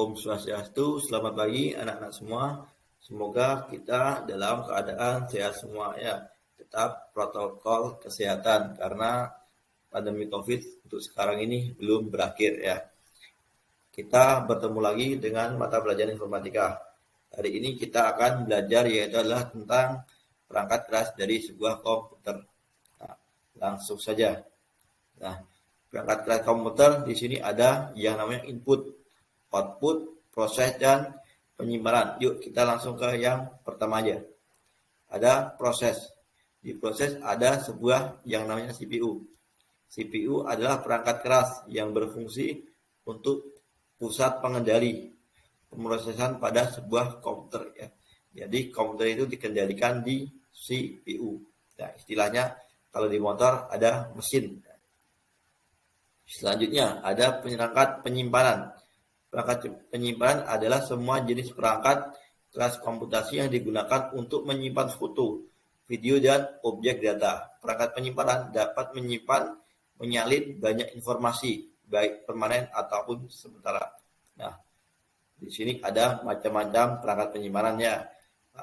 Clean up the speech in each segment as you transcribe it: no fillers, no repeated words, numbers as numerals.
Om Swastiastu, selamat pagi anak-anak semua. Semoga kita dalam keadaan sehat semua ya. Tetap protokol kesehatan karena pandemi COVID untuk sekarang ini belum berakhir ya. Kita bertemu lagi dengan mata pelajaran informatika. Hari ini kita akan belajar yaitu adalah tentang perangkat keras dari sebuah komputer. Nah, langsung saja. Nah, perangkat keras komputer di sini ada yang namanya input, output, proses, dan penyimpanan. Yuk kita langsung ke yang pertama aja. Ada proses. Di proses ada sebuah yang namanya CPU. CPU adalah perangkat keras yang berfungsi untuk pusat pengendali pemrosesan pada sebuah komputer ya. Jadi komputer itu dikendalikan di CPU. Nah, istilahnya kalau di motor ada mesin. Selanjutnya ada perangkat penyimpanan. Perangkat penyimpanan adalah semua jenis perangkat kelas komputasi yang digunakan untuk menyimpan foto, video, dan objek data. Perangkat penyimpanan dapat menyimpan, menyalin banyak informasi, baik permanen ataupun sementara. Nah, di sini ada macam-macam perangkat penyimpanannya.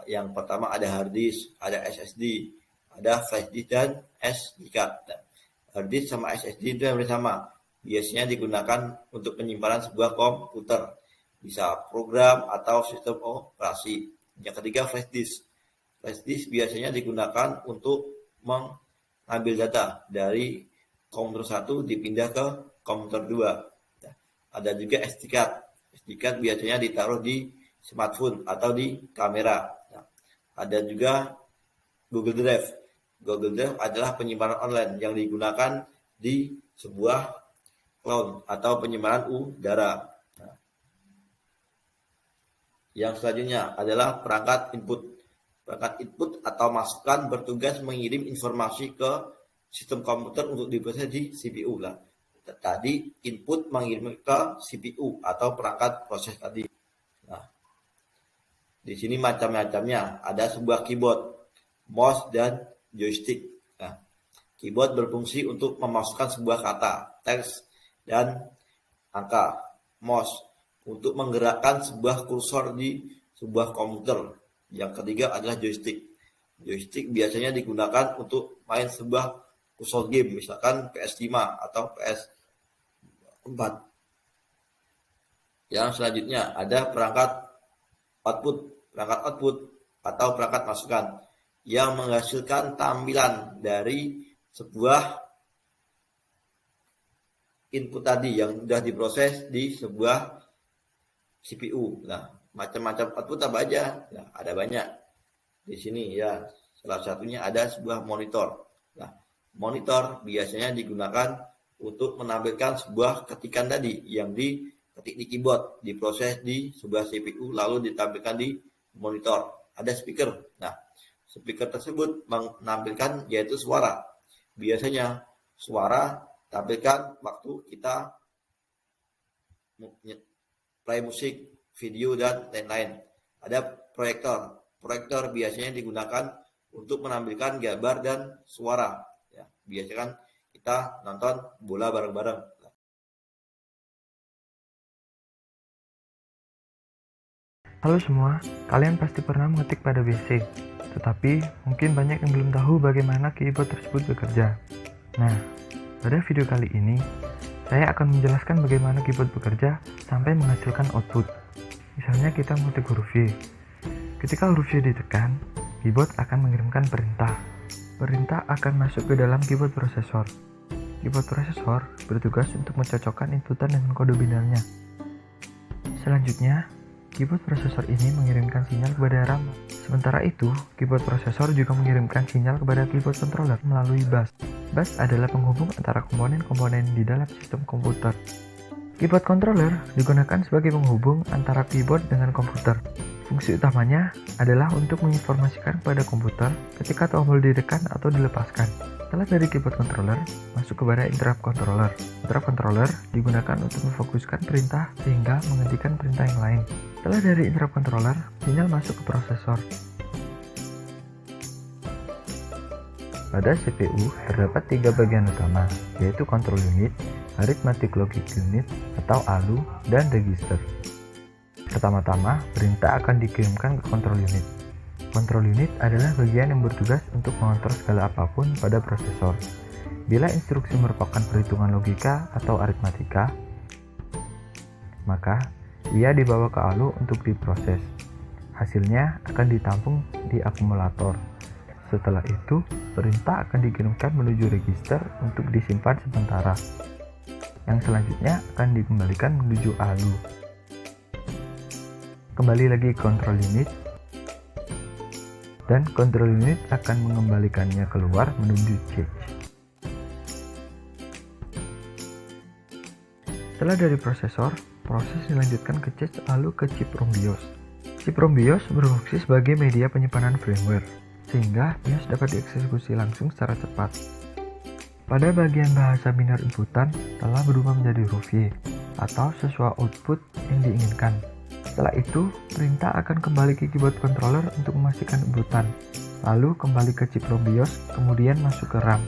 Yang pertama ada hard disk, ada SSD, ada flash disk, dan SD card. Hard disk sama SSD itu yang sama. Biasanya digunakan untuk penyimpanan sebuah komputer, bisa program atau sistem operasi. Yang ketiga flash disk. Flash disk biasanya digunakan untuk mengambil data dari komputer 1 dipindah ke komputer 2. Ada juga SD card. SD card biasanya ditaruh di smartphone atau di kamera. Ada juga Google Drive. Google Drive adalah penyimpanan online yang digunakan di sebuah cloud atau penyimpanan udara. Yang selanjutnya adalah perangkat input. Perangkat input atau masukan bertugas mengirim informasi ke sistem komputer untuk diproses di CPU lah. Tadi input mengirim ke CPU atau perangkat proses tadi. Nah, di sini macam-macamnya. Ada sebuah keyboard, mouse, dan joystick. Nah, keyboard berfungsi untuk memasukkan sebuah kata, teks, dan angka. Mouse untuk menggerakkan sebuah kursor di sebuah komputer. Yang ketiga adalah joystick. Joystick biasanya digunakan untuk main sebuah konsol game, misalkan PS5 atau PS4. Yang selanjutnya ada perangkat output. Perangkat output atau perangkat masukan yang menghasilkan tampilan dari sebuah input tadi yang sudah diproses di sebuah CPU. Nah, macam-macam output apa aja? Nah, ada banyak. Di sini ya, salah satunya ada sebuah monitor. Nah, monitor biasanya digunakan untuk menampilkan sebuah ketikan tadi yang diketik di keyboard, diproses di sebuah CPU lalu ditampilkan di monitor. Ada speaker. Nah, speaker tersebut menampilkan yaitu suara. Biasanya suara tampilkan waktu kita play musik, video, dan lain-lain. Ada proyektor. Proyektor biasanya digunakan untuk menampilkan gambar dan suara. Ya, biasanya kan kita nonton bola bareng-bareng. Halo semua, kalian pasti pernah mengetik pada PC, tetapi mungkin banyak yang belum tahu bagaimana keyboard tersebut bekerja. Nah, pada video kali ini, saya akan menjelaskan bagaimana keyboard bekerja sampai menghasilkan output. Misalnya kita mengetik huruf Y. Ketika huruf Y ditekan, keyboard akan mengirimkan perintah. Perintah akan masuk ke dalam keyboard prosesor. Keyboard prosesor bertugas untuk mencocokkan inputan dengan kode binarnya. Selanjutnya, keyboard prosesor ini mengirimkan sinyal kepada RAM. Sementara itu, keyboard prosesor juga mengirimkan sinyal kepada keyboard controller melalui bus. Bus adalah penghubung antara komponen-komponen di dalam sistem komputer. Keyboard controller digunakan sebagai penghubung antara keyboard dengan komputer. Fungsi utamanya adalah untuk menginformasikan kepada komputer ketika tombol ditekan atau dilepaskan. Setelah dari keyboard controller, masuk kepada interrupt controller. Interrupt controller digunakan untuk memfokuskan perintah sehingga menghentikan perintah yang lain. Setelah dari interrupt controller, sinyal masuk ke prosesor. Pada CPU terdapat 3 bagian utama, yaitu control unit, arithmetic logic unit atau ALU, dan register. Pertama-tama, perintah akan dikirimkan ke control unit. Control unit adalah bagian yang bertugas untuk mengontrol segala apapun pada prosesor. Bila instruksi merupakan perhitungan logika atau aritmatika, maka ia dibawa ke ALU untuk diproses. Hasilnya akan ditampung di akumulator. Setelah itu, perintah akan dikirimkan menuju register untuk disimpan sementara. Yang selanjutnya akan dikembalikan menuju ALU. Kembali lagi ke control unit, dan control unit akan mengembalikannya keluar menuju cache. Setelah dari prosesor, proses dilanjutkan ke cache lalu ke chip ROM BIOS. Chip ROM BIOS berfungsi sebagai media penyimpanan firmware, sehingga BIOS dapat dieksekusi langsung secara cepat. Pada bagian bahasa biner inputan telah berubah menjadi huruf Y, atau sesuai output yang diinginkan. Setelah itu, perintah akan kembali ke keyboard controller untuk memastikan inputan, lalu kembali ke chip ROM BIOS, kemudian masuk ke RAM.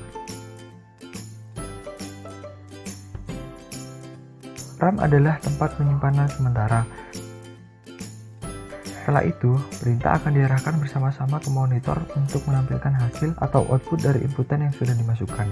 RAM adalah tempat penyimpanan sementara. Setelah itu, perintah akan diarahkan bersama-sama ke monitor untuk menampilkan hasil atau output dari inputan yang sudah dimasukkan.